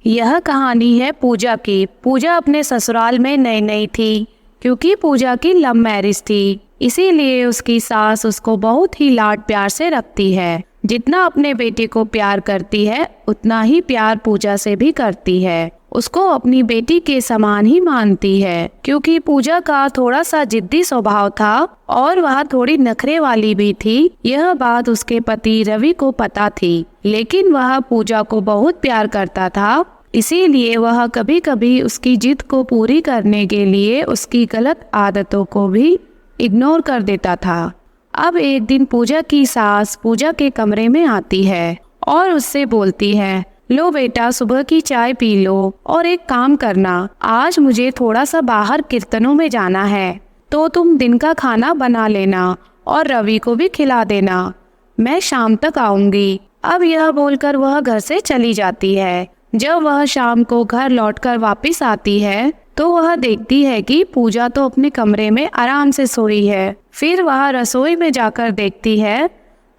यह कहानी है पूजा की। पूजा अपने ससुराल में नई नई थी, क्योंकि पूजा की लव मैरिज थी। इसीलिए उसकी सास उसको बहुत ही लाड प्यार से रखती है। जितना अपने बेटे को प्यार करती है, उतना ही प्यार पूजा से भी करती है। उसको अपनी बेटी के समान ही मानती है, क्योंकि पूजा का थोड़ा सा जिद्दी स्वभाव था और वह थोड़ी नखरे वाली भी थी। यह बात उसके पति रवि को पता थी, लेकिन वह पूजा को बहुत प्यार करता था। इसीलिए वह कभी कभी उसकी जिद को पूरी करने के लिए उसकी गलत आदतों को भी इग्नोर कर देता था। अब एक दिन पूजा की सास पूजा के कमरे में आती है और उससे बोलती है, लो बेटा, सुबह की चाय पी लो और एक काम करना, आज मुझे थोड़ा सा बाहर कीर्तनों में जाना है, तो तुम दिन का खाना बना लेना और रवि को भी खिला देना। मैं शाम तक आऊंगी। अब यह बोलकर वह घर से चली जाती है। जब वह शाम को घर लौटकर वापस आती है तो वह देखती है कि पूजा तो अपने कमरे में आराम से सोई है। फिर वह रसोई में जाकर देखती है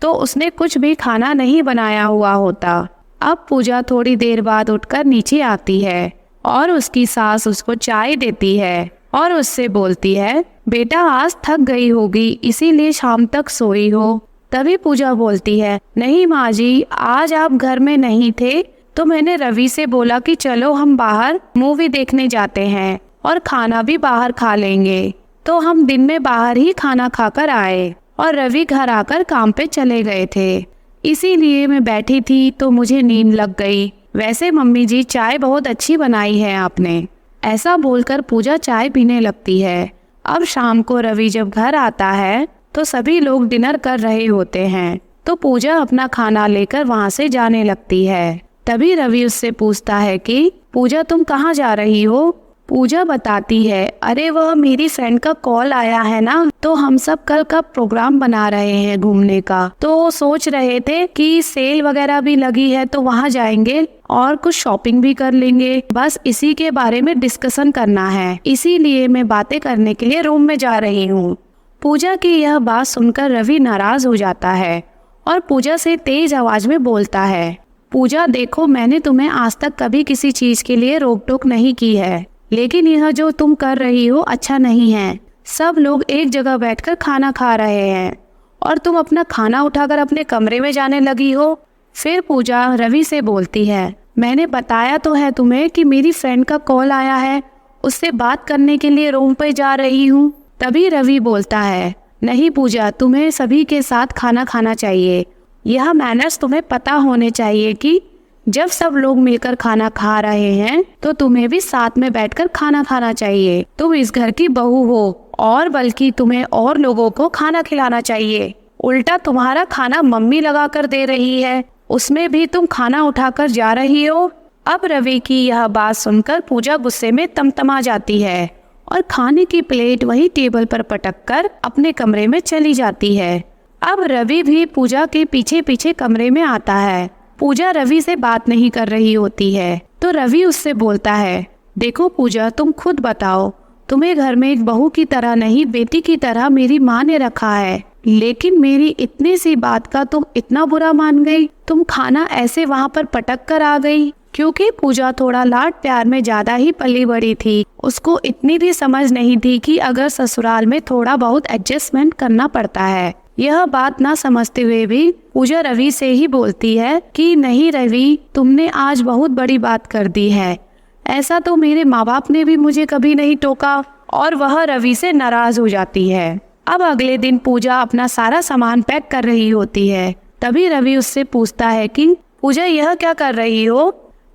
तो उसने कुछ भी खाना नहीं बनाया हुआ होता। अब पूजा थोड़ी देर बाद उठकर नीचे आती है और उसकी सास उसको चाय देती है और उससे बोलती है, बेटा आज थक गई होगी इसीलिए शाम तक सोई हो। तभी पूजा बोलती है, नहीं माँ जी, आज आप घर में नहीं थे तो मैंने रवि से बोला कि चलो हम बाहर मूवी देखने जाते हैं और खाना भी बाहर खा लेंगे। तो हम दिन में बाहर ही खाना खाकर आए और रवि घर आकर काम पे चले गए थे। इसीलिए मैं बैठी थी तो मुझे नींद लग गई। वैसे मम्मी जी, चाय बहुत अच्छी बनाई है आपने। ऐसा बोलकर पूजा चाय पीने लगती है। अब शाम को रवि जब घर आता है तो सभी लोग डिनर कर रहे होते हैं, तो पूजा अपना खाना लेकर वहाँ से जाने लगती है। तभी रवि उससे पूछता है कि पूजा तुम कहाँ जा रही हो। पूजा बताती है, अरे वह मेरी फ्रेंड का कॉल आया है ना, तो हम सब कल का प्रोग्राम बना रहे हैं घूमने का। तो सोच रहे थे कि सेल वगैरह भी लगी है तो वहाँ जाएंगे और कुछ शॉपिंग भी कर लेंगे। बस इसी के बारे में डिस्कशन करना है, इसीलिए मैं बातें करने के लिए रूम में जा रही हूँ। पूजा की यह बात सुनकर रवि नाराज हो जाता है और पूजा से तेज आवाज में बोलता है, पूजा देखो, मैंने तुम्हें आज तक कभी किसी चीज के लिए रोक टोक नहीं की है, लेकिन यह जो तुम कर रही हो अच्छा नहीं है। सब लोग एक जगह बैठकर खाना खा रहे हैं और तुम अपना खाना उठाकर अपने कमरे में जाने लगी हो। फिर पूजा रवि से बोलती है, मैंने बताया तो है तुम्हें कि मेरी फ्रेंड का कॉल आया है, उससे बात करने के लिए रूम पे जा रही हूँ। तभी रवि बोलता है, नहीं पूजा, तुम्हें सभी के साथ खाना खाना चाहिए। यह मैनर्स तुम्हें पता होने चाहिए कि जब सब लोग मिलकर खाना खा रहे हैं तो तुम्हें भी साथ में बैठकर खाना खाना चाहिए। तुम इस घर की बहू हो और बल्कि तुम्हें और लोगों को खाना खिलाना चाहिए। उल्टा तुम्हारा खाना मम्मी लगा कर दे रही है, उसमें भी तुम खाना उठाकर जा रही हो। अब रवि की यह बात सुनकर पूजा गुस्से में तमतमा जाती है और खाने की प्लेट वही टेबल पर पटक कर अपने कमरे में चली जाती है। अब रवि भी पूजा के पीछे पीछे कमरे में आता है। पूजा रवि से बात नहीं कर रही होती है तो रवि उससे बोलता है, देखो पूजा, तुम खुद बताओ, तुम्हें घर में एक बहू की तरह नहीं बेटी की तरह मेरी माँ ने रखा है, लेकिन मेरी इतनी सी बात का तुम इतना बुरा मान गई। तुम खाना ऐसे वहाँ पर पटक कर आ गई। क्योंकि पूजा थोड़ा लाड प्यार में ज्यादा ही पली बड़ी थी, उसको इतनी भी समझ नहीं थी कि अगर ससुराल में थोड़ा बहुत एडजस्टमेंट करना पड़ता है। यह बात ना समझते हुए भी पूजा रवि से ही बोलती है कि नहीं रवि, तुमने आज बहुत बड़ी बात कर दी है। ऐसा तो मेरे माँ बाप ने भी मुझे कभी नहीं टोका। और वह रवि से नाराज हो जाती है। अब अगले दिन पूजा अपना सारा सामान पैक कर रही होती है। तभी रवि उससे पूछता है कि पूजा, यह क्या कर रही हो।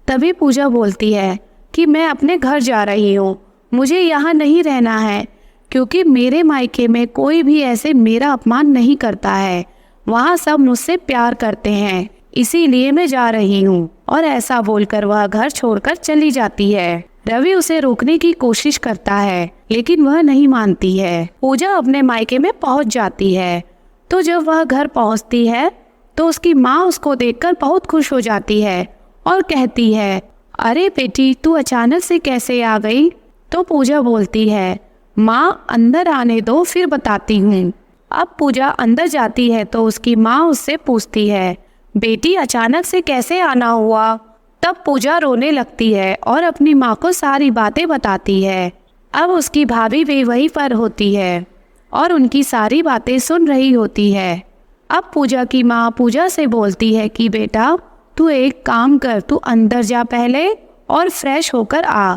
तभी पूजा बोलती है कि मैं अपने घर जा रही हूँ, मुझे यहाँ नहीं रहना है, क्योंकि मेरे मायके में कोई भी ऐसे मेरा अपमान नहीं करता है। वहाँ सब मुझसे प्यार करते हैं, इसीलिए मैं जा रही हूँ। और ऐसा बोलकर वह घर छोड़कर चली जाती है। रवि उसे रोकने की कोशिश करता है, लेकिन वह नहीं मानती है। पूजा अपने मायके में पहुँच जाती है। तो जब वह घर पहुँचती है तो उसकी माँ उसको देखकर बहुत खुश हो जाती है और कहती है, अरे बेटी, तू अचानक से कैसे आ गई। तो पूजा बोलती है, माँ अंदर आने दो, फिर बताती हूँ। अब पूजा अंदर जाती है तो उसकी माँ उससे पूछती है, बेटी अचानक से कैसे आना हुआ। तब पूजा रोने लगती है और अपनी माँ को सारी बातें बताती है। अब उसकी भाभी भी वहीं पर होती है और उनकी सारी बातें सुन रही होती है। अब पूजा की माँ पूजा से बोलती है कि बेटा तू एक काम कर, तू अंदर जा पहले और फ्रेश होकर आ,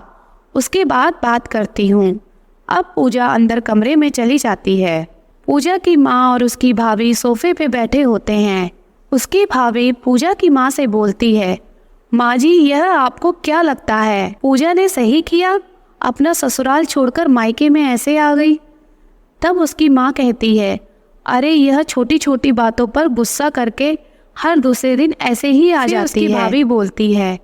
उसके बाद बात करती हूँ। अब पूजा अंदर कमरे में चली जाती है। पूजा की माँ और उसकी भाभी सोफे पे बैठे होते हैं। उसकी भाभी पूजा की माँ से बोलती है, माँ जी यह आपको क्या लगता है, पूजा ने सही किया, अपना ससुराल छोड़कर मायके में ऐसे आ गई। तब उसकी माँ कहती है, अरे यह छोटी छोटी बातों पर गुस्सा करके हर दूसरे दिन ऐसे ही आ जाती है। भाभी बोलती है,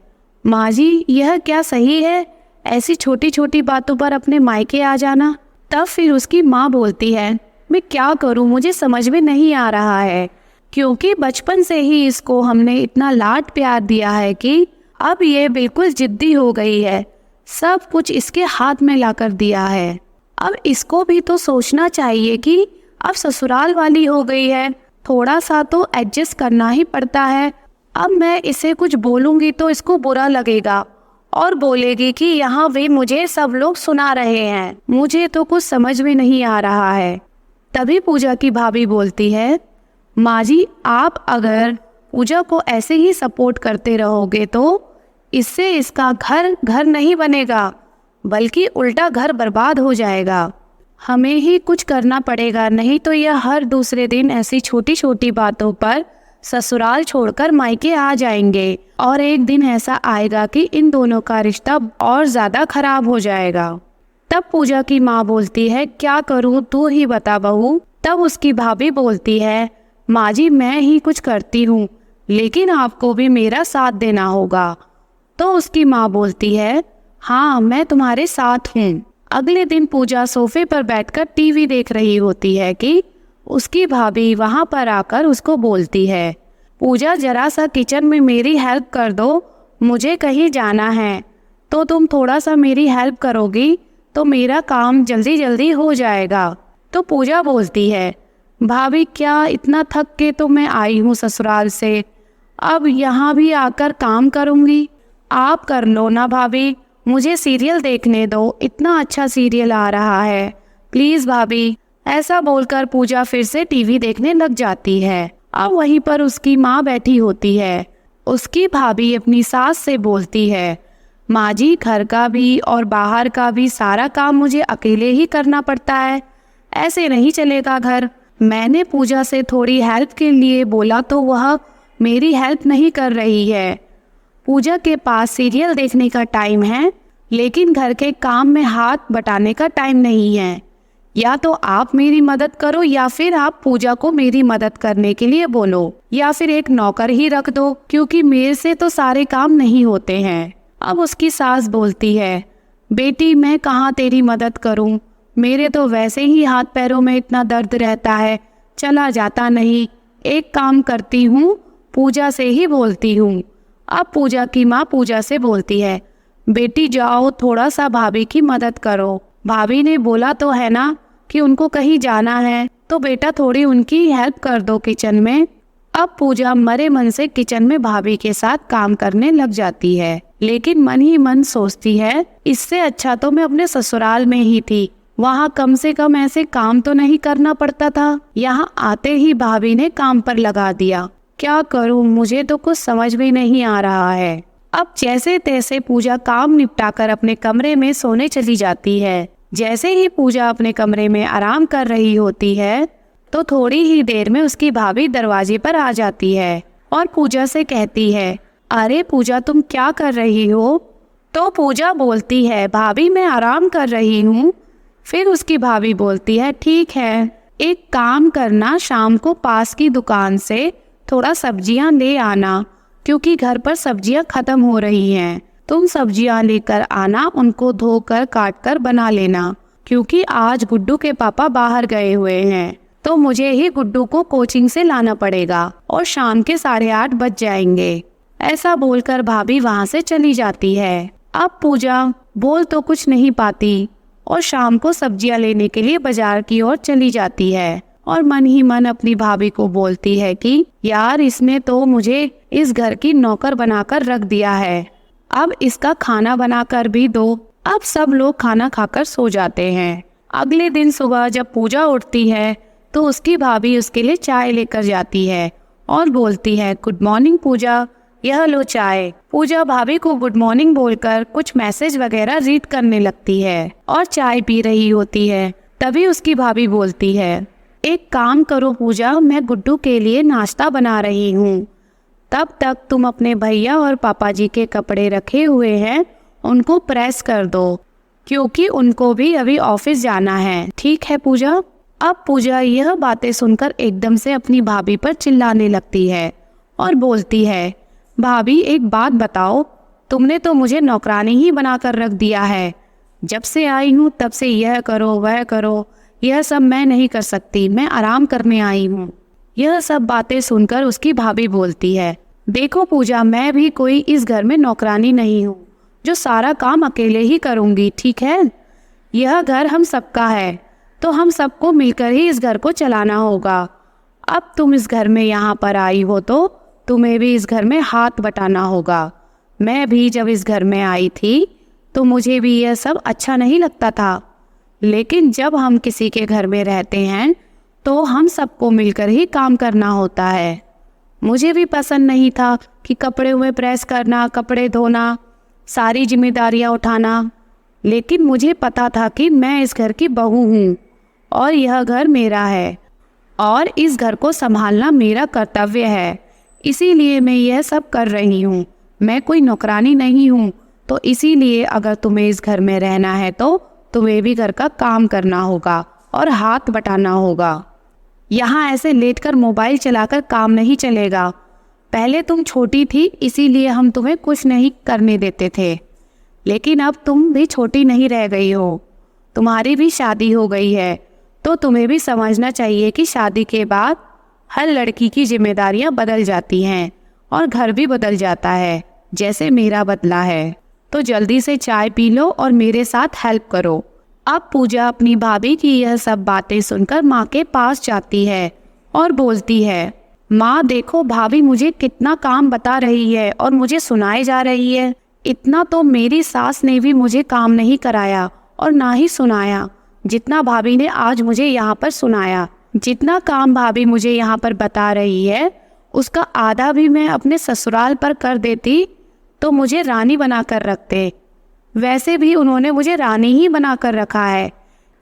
माँ जी यह क्या सही है, ऐसी छोटी छोटी बातों पर अपने मायके आ जाना। तब फिर उसकी माँ बोलती है, मैं क्या करूँ, मुझे समझ में नहीं आ रहा है, क्योंकि बचपन से ही इसको हमने इतना लाड प्यार दिया है कि अब ये बिल्कुल जिद्दी हो गई है, सब कुछ इसके हाथ में लाकर दिया है। अब इसको भी तो सोचना चाहिए कि अब ससुराल वाली हो गई है, थोड़ा सा तो एडजस्ट करना ही पड़ता है। अब मैं इसे कुछ बोलूँगी तो इसको बुरा लगेगा और बोलेगी कि यहाँ भी मुझे सब लोग सुना रहे हैं, मुझे तो कुछ समझ में नहीं आ रहा है। तभी पूजा की भाभी बोलती है, माँ जी आप अगर पूजा को ऐसे ही सपोर्ट करते रहोगे तो इससे इसका घर घर नहीं बनेगा, बल्कि उल्टा घर बर्बाद हो जाएगा। हमें ही कुछ करना पड़ेगा, नहीं तो यह हर दूसरे दिन ऐसी छोटी छोटी बातों पर ससुराल छोड़कर मायके आ जाएंगे और एक दिन ऐसा आएगा कि इन दोनों का रिश्ता और ज़्यादा खराब हो जाएगा। तब पूजा की माँ बोलती है, क्या करूँ तू ही बता बहू। तब उसकी भाभी बोलती है, माँ जी मैं ही कुछ करती हूँ, लेकिन आपको भी मेरा साथ देना होगा। तो उसकी माँ बोलती है, हाँ मैं तुम्हारे साथ हूँ। अगले दिन पूजा सोफे पर बैठकर टीवी देख रही होती है कि उसकी भाभी वहाँ पर आकर उसको बोलती है, पूजा जरा सा किचन में मेरी हेल्प कर दो, मुझे कहीं जाना है, तो तुम थोड़ा सा मेरी हेल्प करोगी तो मेरा काम जल्दी जल्दी हो जाएगा। तो पूजा बोलती है, भाभी क्या इतना थक के तो मैं आई हूँ ससुराल से, अब यहाँ भी आकर काम करूँगी, आप कर लो ना भाभी, मुझे सीरियल देखने दो, इतना अच्छा सीरियल आ रहा है, प्लीज़ भाभी। ऐसा बोलकर पूजा फिर से टीवी देखने लग जाती है। अब वहीं पर उसकी माँ बैठी होती है। उसकी भाभी अपनी सास से बोलती है, माँ जी घर का भी और बाहर का भी सारा काम मुझे अकेले ही करना पड़ता है, ऐसे नहीं चलेगा घर। मैंने पूजा से थोड़ी हेल्प के लिए बोला तो वह मेरी हेल्प नहीं कर रही है। पूजा के पास सीरियल देखने का टाइम है, लेकिन घर के काम में हाथ बटाने का टाइम नहीं है। या तो आप मेरी मदद करो या फिर आप पूजा को मेरी मदद करने के लिए बोलो, या फिर एक नौकर ही रख दो, क्योंकि मेरे से तो सारे काम नहीं होते हैं। अब उसकी सास बोलती है, बेटी मैं कहाँ तेरी मदद करूँ, मेरे तो वैसे ही हाथ पैरों में इतना दर्द रहता है, चला जाता नहीं। एक काम करती हूँ, पूजा से ही बोलती हूँ। अब पूजा की माँ पूजा से बोलती है, बेटी जाओ थोड़ा सा भाभी की मदद करो, भाभी ने बोला तो है ना कि उनको कहीं जाना है, तो बेटा थोड़ी उनकी हेल्प कर दो किचन में। अब पूजा मरे मन से किचन में भाभी के साथ काम करने लग जाती है, लेकिन मन ही मन सोचती है, इससे अच्छा तो मैं अपने ससुराल में ही थी, वहाँ कम से कम ऐसे काम तो नहीं करना पड़ता था, यहाँ आते ही भाभी ने काम पर लगा दिया। क्या करूँ, मुझे तो कुछ समझ में नहीं आ रहा है। अब जैसे तैसे पूजा काम निपटाकर अपने कमरे में सोने चली जाती है। जैसे ही पूजा अपने कमरे में आराम कर रही होती है तो थोड़ी ही देर में उसकी भाभी दरवाजे पर आ जाती है और पूजा से कहती है, अरे पूजा तुम क्या कर रही हो। तो पूजा बोलती है, भाभी मैं आराम कर रही हूँ। फिर उसकी भाभी बोलती है, ठीक है एक काम करना, शाम को पास की दुकान से थोड़ा सब्जियां ले आना, क्योंकि घर पर सब्जियां खत्म हो रही हैं। तुम सब्जियां लेकर आना, उनको धोकर काट कर बना लेना, क्योंकि आज गुड्डू के पापा बाहर गए हुए हैं, तो मुझे ही गुड्डू को कोचिंग से लाना पड़ेगा और शाम के 8:30 बज जाएंगे। ऐसा बोलकर भाभी वहाँ से चली जाती है। अब पूजा बोल तो कुछ नहीं पाती और शाम को सब्जियां लेने के लिए बाजार की ओर चली जाती है और मन ही मन अपनी भाभी को बोलती है कि यार इसने तो मुझे इस घर की नौकर बनाकर रख दिया है, अब इसका खाना बनाकर भी दो। अब सब लोग खाना खाकर सो जाते हैं। अगले दिन सुबह जब पूजा उठती है तो उसकी भाभी उसके लिए चाय लेकर जाती है और बोलती है, गुड मॉर्निंग पूजा, यह लो चाय। पूजा भाभी को गुड मॉर्निंग बोलकर कुछ मैसेज वगैरह रीड करने लगती है और चाय पी रही होती है। तभी उसकी भाभी बोलती है, एक काम करो पूजा, मैं गुड्डू के लिए नाश्ता बना रही हूँ, तब तक तुम अपने भैया और पापा जी के कपड़े रखे हुए हैं उनको प्रेस कर दो, क्योंकि उनको भी अभी ऑफिस जाना है। ठीक है पूजा। अब पूजा यह बातें सुनकर एकदम से अपनी भाभी पर चिल्लाने लगती है और बोलती है, भाभी एक बात बताओ, तुमने तो मुझे नौकरानी ही बनाकर रख दिया है। जब से आई हूँ तब से यह करो वह करो, यह सब मैं नहीं कर सकती, मैं आराम करने आई हूँ। यह सब बातें सुनकर उसकी भाभी बोलती है, देखो पूजा, मैं भी कोई इस घर में नौकरानी नहीं हूँ जो सारा काम अकेले ही करूँगी, ठीक है। यह घर हम सबका है, तो हम सबको मिलकर ही इस घर को चलाना होगा। अब तुम इस घर में यहाँ पर आई हो तो तुम्हें भी इस घर में हाथ बटाना होगा। मैं भी जब इस घर में आई थी तो मुझे भी यह सब अच्छा नहीं लगता था, लेकिन जब हम किसी के घर में रहते हैं तो हम सबको मिलकर ही काम करना होता है। मुझे भी पसंद नहीं था कि कपड़े हुए प्रेस करना, कपड़े धोना, सारी जिम्मेदारियां उठाना, लेकिन मुझे पता था कि मैं इस घर की बहू हूँ और यह घर मेरा है और इस घर को संभालना मेरा कर्तव्य है, इसीलिए मैं यह सब कर रही हूँ। मैं कोई नौकरानी नहीं हूँ, तो इसीलिए अगर तुम्हें इस घर में रहना है तो तुम्हें भी घर का काम करना होगा और हाथ बटाना होगा। यहाँ ऐसे लेटकर मोबाइल चलाकर काम नहीं चलेगा। पहले तुम छोटी थी इसीलिए हम तुम्हें कुछ नहीं करने देते थे, लेकिन अब तुम भी छोटी नहीं रह गई हो, तुम्हारी भी शादी हो गई है, तो तुम्हें भी समझना चाहिए कि शादी के बाद हर लड़की की जिम्मेदारियां बदल जाती हैं और घर भी बदल जाता है, जैसे मेरा बदला है। तो जल्दी से चाय पी लो और मेरे साथ हेल्प करो। अब पूजा अपनी भाभी की यह सब बातें सुनकर माँ के पास जाती है और बोलती है, माँ देखो, भाभी मुझे कितना काम बता रही है और मुझे सुनाए जा रही है। इतना तो मेरी सास ने भी मुझे काम नहीं कराया और ना ही सुनाया जितना भाभी ने आज मुझे यहाँ पर सुनाया। जितना काम भाभी मुझे यहाँ पर बता रही है उसका आधा भी मैं अपने ससुराल पर कर देती तो मुझे रानी बनाकर रखते। वैसे भी उन्होंने मुझे रानी ही बनाकर रखा है,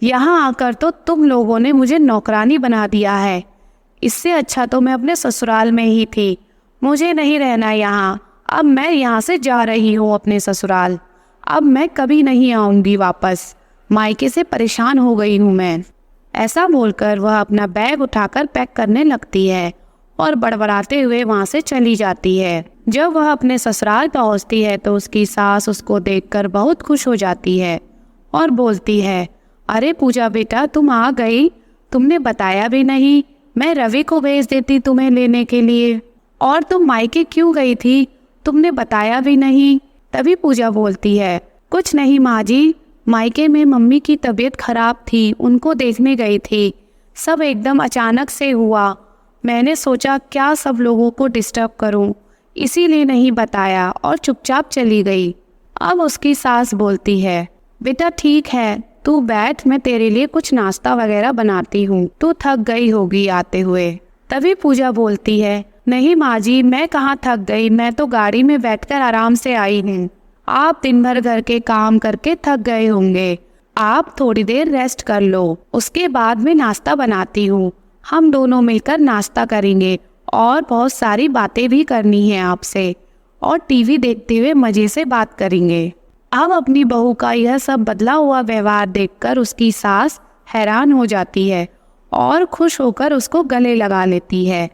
यहाँ आकर तो तुम लोगों ने मुझे नौकरानी बना दिया है। इससे अच्छा तो मैं अपने ससुराल में ही थी, मुझे नहीं रहना यहाँ। अब मैं यहाँ से जा रही हूँ अपने ससुराल, अब मैं कभी नहीं आऊँगी वापस, मायके से परेशान हो गई हूँ मैं। ऐसा बोलकर वह अपना बैग उठाकर पैक करने लगती है और बड़बड़ाते हुए वहाँ से चली जाती है। जब वह अपने ससुराल पहुँचती है तो उसकी सास उसको देखकर बहुत खुश हो जाती है और बोलती है, अरे पूजा बेटा, तुम आ गई, तुमने बताया भी नहीं, मैं रवि को भेज देती तुम्हें लेने के लिए। और तुम मायके क्यों गई थी, तुमने बताया भी नहीं। तभी पूजा बोलती है, कुछ नहीं माँ जी, मायके में मम्मी की तबीयत खराब थी, उनको देखने गई थी। सब एकदम अचानक से हुआ, मैंने सोचा क्या सब लोगों को डिस्टर्ब करूं, इसीलिए नहीं बताया और चुपचाप चली गई। अब उसकी सास बोलती है, बेटा ठीक है, तू बैठ, मैं तेरे लिए कुछ नाश्ता वगैरह बनाती हूँ, तू थक गई होगी आते हुए। तभी पूजा बोलती है, नहीं माँ जी, मैं कहाँ थक गई, मैं तो गाड़ी में बैठकर आराम से आई हूँ। आप दिन भर घर के काम करके थक गए होंगे, आप थोड़ी देर रेस्ट कर लो, उसके बाद में नाश्ता बनाती हूँ। हम दोनों मिलकर नाश्ता करेंगे और बहुत सारी बातें भी करनी है आपसे और टीवी देखते हुए मज़े से बात करेंगे। अब अपनी बहू का यह सब बदला हुआ व्यवहार देखकर उसकी सास हैरान हो जाती है और खुश होकर उसको गले लगा लेती है।